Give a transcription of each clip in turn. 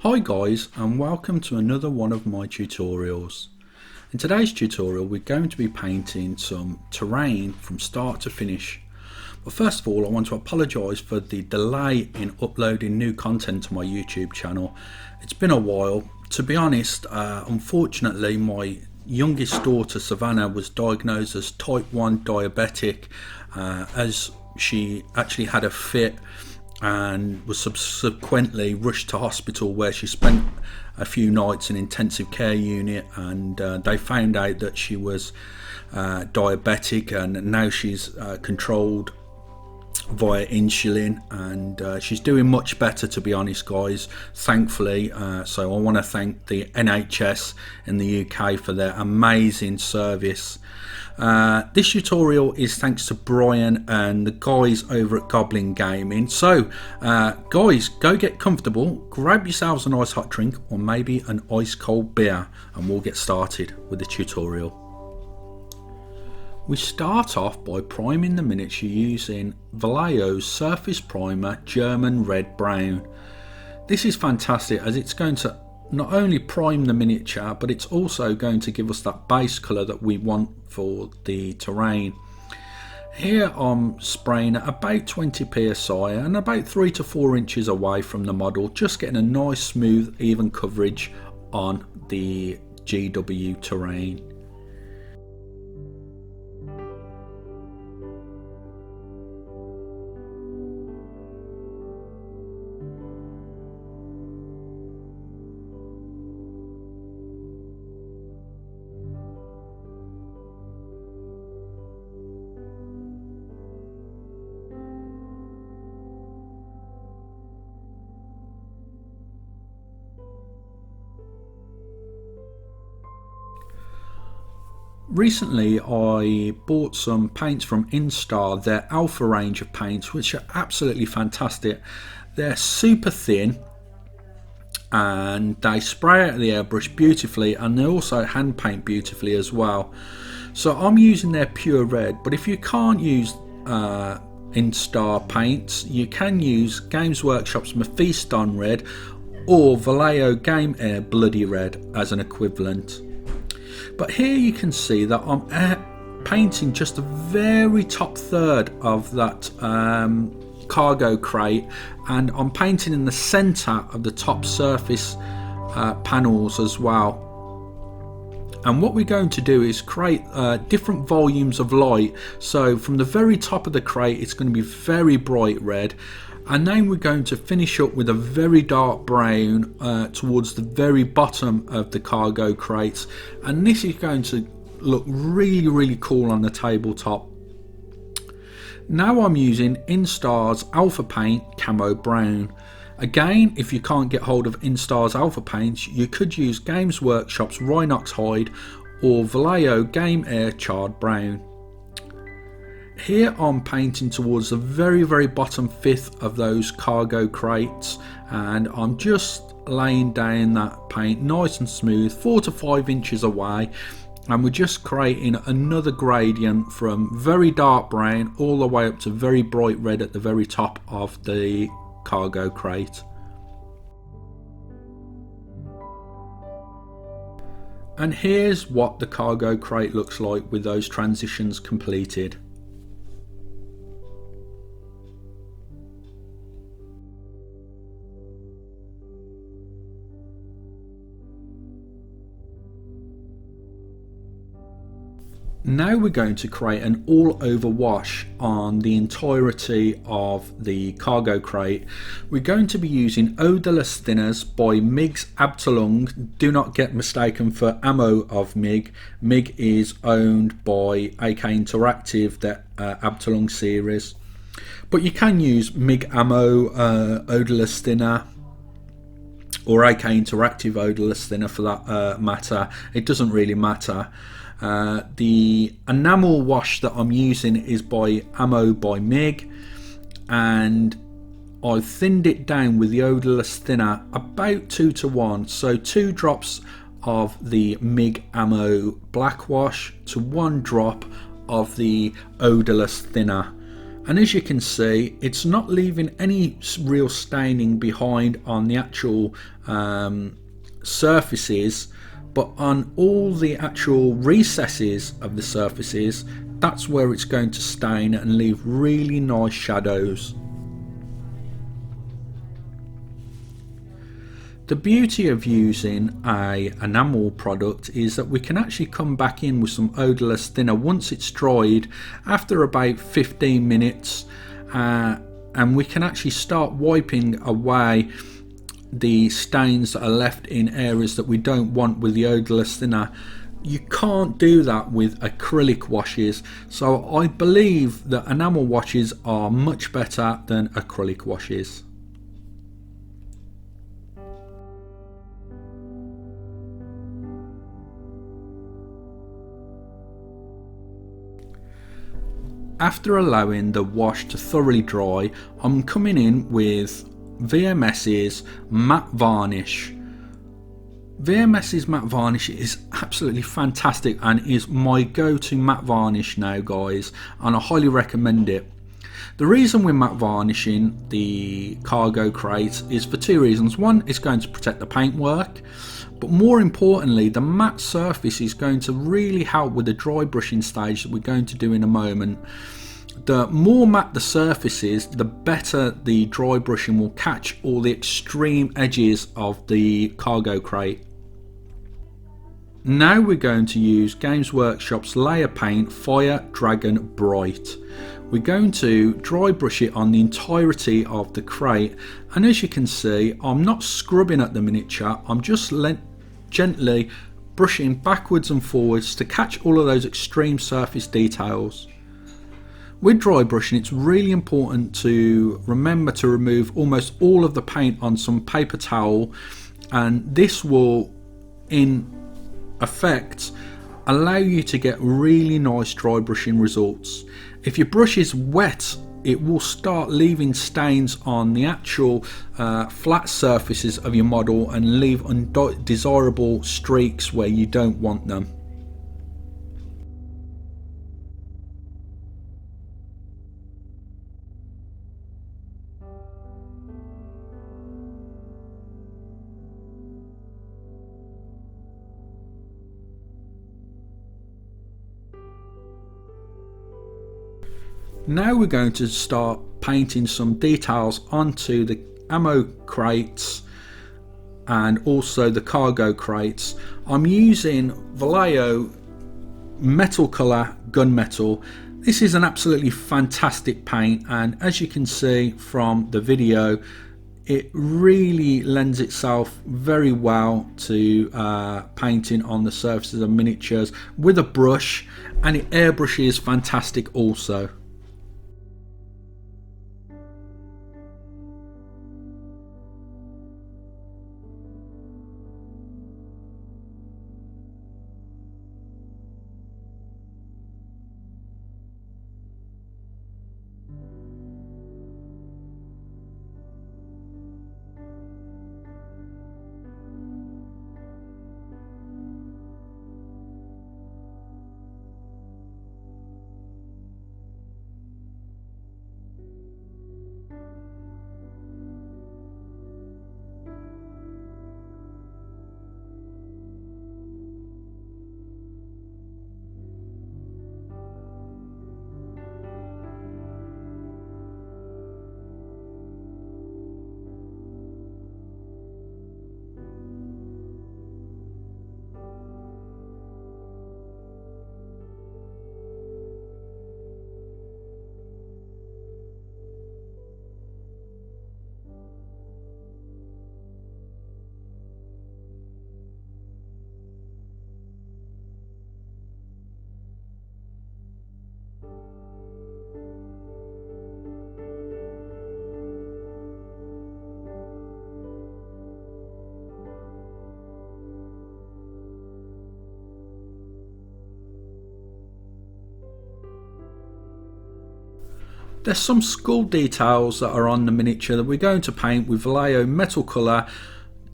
Hi guys, and welcome to another one of my tutorials. In today's tutorial we're going to be painting some terrain from start to finish. But first of all I want to apologise for the delay in uploading new content to my YouTube channel. It's been a while. To be honest, unfortunately my youngest daughter Savannah was diagnosed as type 1 diabetic as she actually had a fit and was subsequently rushed to hospital, where she spent a few nights in intensive care unit, and they found out that she was diabetic, and now she's controlled via insulin, and she's doing much better, to be honest guys, thankfully. So I want to thank the NHS in the UK for their amazing service. This tutorial is thanks to Brian and the guys over at Goblin Gaming. So guys, go get comfortable, grab yourselves a nice hot drink or maybe an ice cold beer, and we'll get started with the tutorial. We start off by priming the miniature using Vallejo's Surface Primer German Red Brown. This is fantastic as it's going to not only prime the miniature, but it's also going to give us that base colour that we want for the terrain. Here I'm spraying at about 20 psi and about 3 to 4 inches away from the model, just getting a nice smooth even coverage on the GW terrain. Recently I bought some paints from Instar, their alpha range of paints, which are absolutely fantastic. They're super thin and they spray out the airbrush beautifully, and they also hand paint beautifully as well. So I'm using their pure red, but if you can't use Instar paints, you can use Games Workshop's Mephiston red or Vallejo Game Air Bloody Red as an equivalent. But here you can see that I'm painting just the very top third of that cargo crate, and I'm painting in the center of the top surface panels as well. And what we're going to do is create different volumes of light. So from the very top of the crate it's going to be very bright red, and then we're going to finish up with a very dark brown towards the very bottom of the cargo crates, and this is going to look really cool on the tabletop. Now I'm using Instar's Alpha Paint Camo Brown. Again, if you can't get hold of Instar's Alpha Paints, you could use Games Workshop's Rhinox Hide or Vallejo Game Air Charred Brown. Here I'm painting towards the very bottom fifth of those cargo crates, and I'm just laying down that paint nice and smooth, 4 to 5 inches away, and we're just creating another gradient from very dark brown all the way up to very bright red at the very top of the cargo crate. And here's what the cargo crate looks like with those transitions completed. Now we're going to create an all over wash on the entirety of the cargo crate. We're going to be using odorless thinners by MIG's Abteilung. Do not get mistaken for ammo of MIG. MIG is owned by AK Interactive, the Abteilung series. But you can use MIG ammo odorless thinner or AK Interactive odorless thinner for that matter. It doesn't really matter. The enamel wash that I'm using is by Ammo by MIG, and I've thinned it down with the odorless thinner about 2 to 1, so 2 drops of the MIG Ammo black wash to 1 drop of the odorless thinner. And as you can see, it's not leaving any real staining behind on the actual surfaces, but on all the actual recesses of the surfaces, that's where it's going to stain and leave really nice shadows. The beauty of using a enamel product is that we can actually come back in with some odorless thinner once it's dried after about 15 minutes, and we can actually start wiping away the stains that are left in areas that we don't want with the odorless thinner. You can't do that with acrylic washes, so I believe that enamel washes are much better than acrylic washes. After allowing the wash to thoroughly dry, I'm coming in with VMS's matte varnish. VMS's matte varnish is absolutely fantastic and is my go-to matte varnish now, guys, and I highly recommend it. The reason we're matte varnishing the cargo crate is for two reasons. One, it's going to protect the paintwork, but more importantly, the matte surface is going to really help with the dry brushing stage that we're going to do in a moment. The more matte the surface is, the better the dry brushing will catch all the extreme edges of the cargo crate. Now we're going to use Games Workshop's layer paint Fire Dragon Bright. We're going to dry brush it on the entirety of the crate, and as you can see, I'm not scrubbing at the miniature, I'm just gently brushing backwards and forwards to catch all of those extreme surface details. With dry brushing, it's really important to remember to remove almost all of the paint on some paper towel, and this will in effect allow you to get really nice dry brushing results. If your brush is wet, it will start leaving stains on the actual flat surfaces of your model and leave undesirable streaks where you don't want them. Now we're going to start painting some details onto the ammo crates and also the cargo crates. I'm using Vallejo metal colour gunmetal. This is an absolutely fantastic paint, and as you can see from the video, it really lends itself very well to painting on the surfaces of miniatures with a brush, and it airbrushes fantastic also. There's some skull details that are on the miniature that we're going to paint with Vallejo metal colour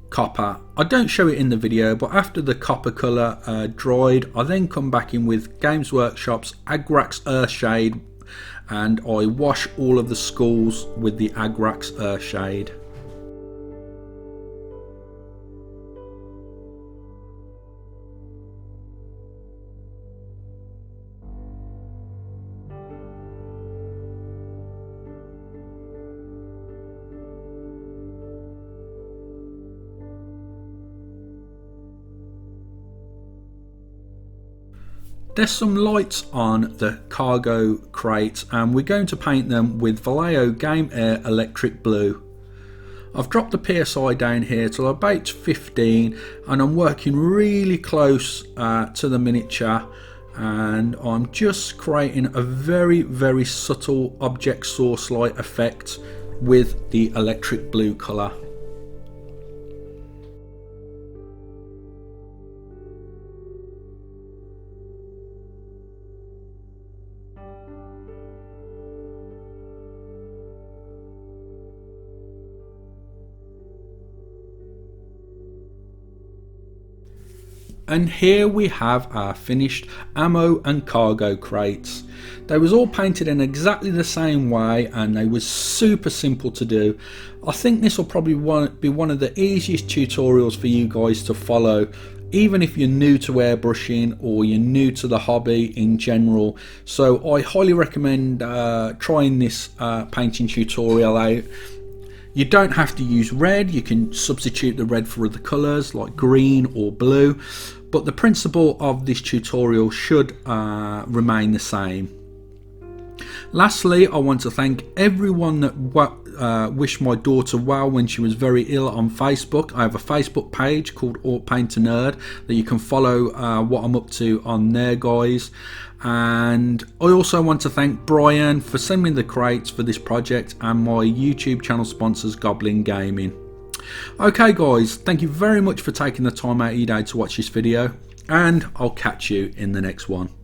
copper. I don't show it in the video, but after the copper colour dried, I then come back in with Games Workshop's Agrax Earthshade and I wash all of the skulls with the Agrax Earthshade. There's some lights on the cargo crates and we're going to paint them with Vallejo Game Air Electric Blue. I've dropped the PSI down here to about 15 and I'm working really close to the miniature, and I'm just creating a very subtle object source light effect with the electric blue colour. And here we have our finished ammo and cargo crates. They was all painted in exactly the same way and they was super simple to do. I think this will probably be one of the easiest tutorials for you guys to follow, even if you're new to airbrushing or you're new to the hobby in general. So I highly recommend trying this painting tutorial out. You don't have to use red, you can substitute the red for other colours like green or blue, but the principle of this tutorial should remain the same. Lastly, I want to thank everyone that wished my daughter well when she was very ill on Facebook. I have a Facebook page called Art Painter Nerd that you can follow what I'm up to on there, guys. And I also want to thank Brian for sending me the crates for this project and my YouTube channel sponsors, Goblin Gaming. Okay guys, thank you very much for taking the time out of your day to watch this video, and I'll catch you in the next one.